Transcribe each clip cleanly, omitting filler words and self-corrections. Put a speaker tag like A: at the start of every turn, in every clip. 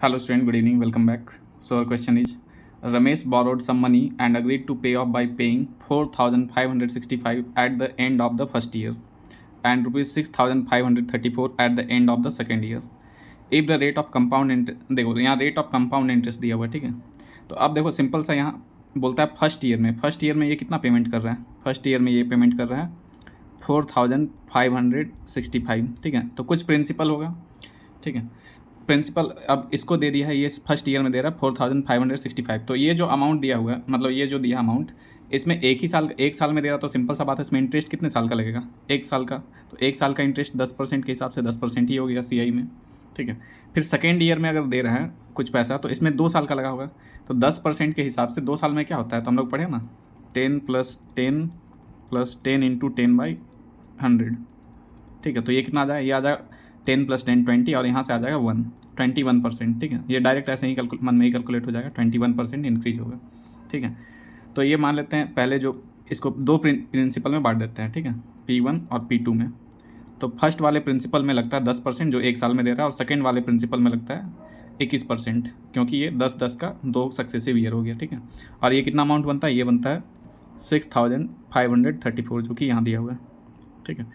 A: Hello student, good evening, welcome back. So our question is, Ramesh borrowed some money and agreed to pay off by paying 4,565 at the end of the first year and rupees 6,534 at the end of the second year. If the rate of compound interest, देखो यहाँ rate of compound interest दिया हुआ है, ठीक है। तो अब देखो सिंपल सा यहाँ बोलता है फर्स्ट ईयर में ये कितना पेमेंट कर रहा है, फर्स्ट ईयर में ये पेमेंट कर रहा है 4,565, ठीक है। तो कुछ प्रिंसिपल होगा, ठीक है। प्रिंसिपल अब इसको दे दिया है, ये फर्स्ट ईयर में दे रहा है 4,565। तो ये जो अमाउंट दिया हुआ है, मतलब ये जो दिया अमाउंट, इसमें एक साल में दे रहा, तो सिंपल सा बात है, इसमें इंटरेस्ट कितने साल का लगेगा, एक साल का। तो एक साल का इंटरेस्ट 10% के हिसाब से 10% ही हो गया CI में, ठीक है। फिर सेकेंड ईयर में अगर दे रहे हैं कुछ पैसा, तो इसमें 2 साल का लगा होगा। तो 10% के हिसाब से 2 साल में क्या होता है, तो हम लोग पढ़े ना, 10 + 10 इंटू 10/100, ठीक है। तो ये कितना आ जाए, ये आ जाए 10 + 10 20, और यहाँ से आ जाएगा 21%, ठीक है। ये डायरेक्ट ऐसे ही मन में ही कैलकुलेट हो जाएगा, 21% इंक्रीज होगा, ठीक है। तो ये मान लेते हैं, पहले जो इसको दो प्रिंसिपल में बांट देते हैं, ठीक है, P1 और P2 में। तो फर्स्ट वाले प्रिंसिपल में लगता है 10% जो एक साल में दे रहा है, और सेकेंड वाले प्रिंसिपल में लगता है 21%, क्योंकि ये 10-10 का 2 सक्सेसिव ईयर हो गया, ठीक है। और ये कितना अमाउंट बनता है, ये बनता है 6,534, जो कि यहाँ दिया हुआ है, ठीक है।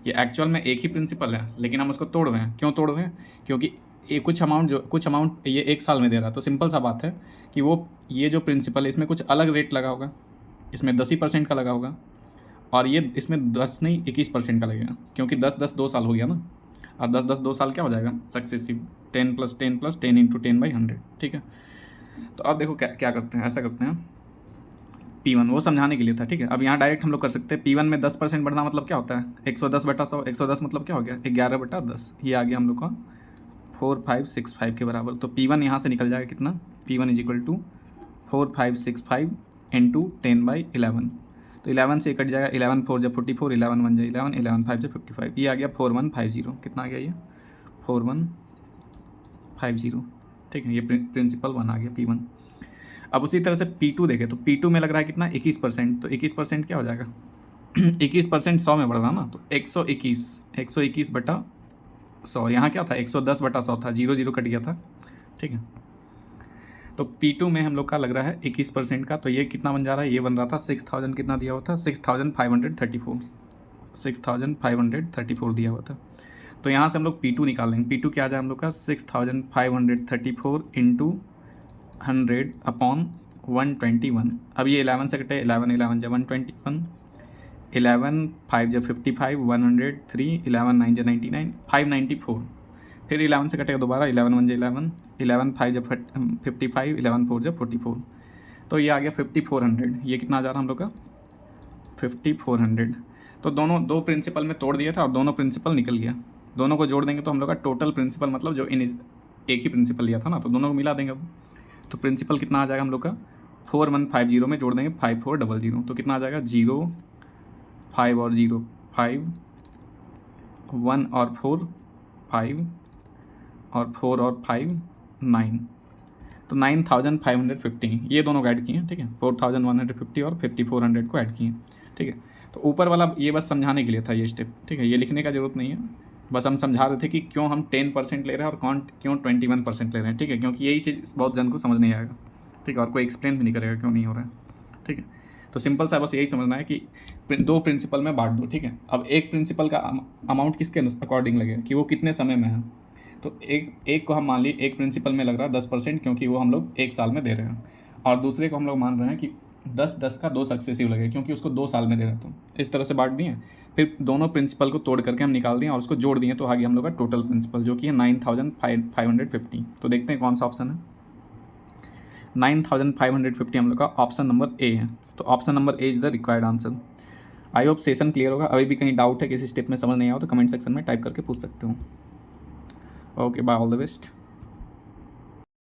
A: ये एक्चुअल में एक ही प्रिंसिपल है, लेकिन हम उसको तोड़ रहे हैं। क्यों तोड़ रहे हैं, क्योंकि ये कुछ अमाउंट ये एक साल में दे रहा है। तो सिंपल सा बात है कि वो ये जो प्रिंसिपल है, इसमें कुछ अलग रेट लगा होगा, इसमें 10 ही % का लगा होगा, और ये इसमें 10 नहीं 21% का लगेगा, क्योंकि 10-10 2 साल हो गया ना, और 10-10 2 साल क्या हो जाएगा सक्सेसिव, 10 + 10 + 10 इंटू 10/100, ठीक है। तो अब देखो क्या करते हैं, ऐसा करते हैं, P1 वो समझाने के लिए था, ठीक है। अब यहाँ डायरेक्ट हम लोग कर सकते हैं, P1 में 10% बढ़ना मतलब क्या होता है, 110/100, 110 मतलब क्या हो गया, 11/10, ये आ गया हम लोग का 4,565 के बराबर। तो P1 यहाँ से निकल जाएगा कितना, P1 = 4,565 इंटू 10/11। तो 11 से कट जाएगा, 11 4 = 44, 11 1 = 11, 11 5 = 55, ये आ गया 4150। कितना आ गया ये, 4150, ठीक है। ये प्रिंसिपल 1 आ गया P1। अब उसी तरह से P2 देखें, तो P2 में लग रहा है कितना, 21%। तो 21% क्या हो जाएगा 21% 100 में बढ़ रहा ना, तो 121/100, यहाँ क्या था 110/100 था, 0 कट गया था, ठीक है। तो P2 में हम लोग का लग रहा है 21% का। तो ये कितना बन जा रहा है, ये बन रहा था 6,000, कितना दिया हुआ था 6,534 दिया हुआ था। तो यहाँ से हम लोग P2 निकाल लेंगे। P2 क्या आ जाए हम लोग का 6,534 इंटू 100/121। अब ये 11 से कटे, 11 11 = 121, 11 5 = 55, 103, 11 9 = 99, 594। फिर 11 से कटेगा दोबारा, 11 1 = 11, 11 5 = 55, 11 4 = 44। तो ये आ गया 5400। ये कितना आ जा रहा है हम लोग का 5400। तो दोनों दो प्रिंसिपल में तोड़ दिया था, और दोनों प्रिंसिपल निकल गया। दोनों को जोड़ देंगे तो हम लोग का टोटल प्रिंसिपल, मतलब जो एक ही प्रिंसिपल लिया था ना, तो दोनों को मिला देंगे। अब तो प्रिंसिपल कितना आ जाएगा हम लोग का 4150 में जोड़ देंगे 5400। तो कितना आ जाएगा 0 5 और 0 5, 1 और 4 5, और 4 और 5 9। तो 9,550 ये दोनों को ऐड किए हैं, ठीक है। 4,150 और 5,400 को ऐड किए, ठीक है। तो ऊपर वाला ये बस समझाने के लिए था ये स्टेप, ठीक है। ये लिखने का ज़रूरत नहीं है, बस हम समझा रहे थे कि क्यों हम 10% ले रहे हैं और क्यों 21% ले रहे हैं, ठीक है। क्योंकि यही चीज़ बहुत जन को समझ नहीं आएगा, ठीक है, और कोई एक्सप्लेन भी नहीं करेगा क्यों नहीं हो रहा है, ठीक है। तो सिंपल सा बस यही समझना है कि दो प्रिंसिपल में बांट दो, ठीक है। अब एक प्रिंसिपल का अमाउंट किसके अकॉर्डिंग लगेगा कि वो कितने समय में है। तो एक को हम मान ली एक प्रिंसिपल में लग रहा है 10%, क्योंकि वो हम लोग एक साल में दे रहे हैं, और दूसरे को हम लोग मान रहे हैं कि 10-10 का 2 सक्सेसिव लगे, क्योंकि उसको 2 साल में दे रहे हैं। तो इस तरह से बांट दिए, फिर दोनों प्रिंसिपल को तोड़ करके हम निकाल दिए और उसको जोड़ दिए, तो आ गया हम लोग का टोटल प्रिंसिपल, जो कि है 9,550। तो देखते हैं कौन सा ऑप्शन है। 9,550 हम लोग का ऑप्शन नंबर A है। तो option number A is the required answer. I hope session clear होगा। अभी भी कहीं डाउट है, किसी स्टेप में समझ नहीं आया तो कमेंट सेक्शन में टाइप करके पूछ सकते हो। Okay, bye, all the best.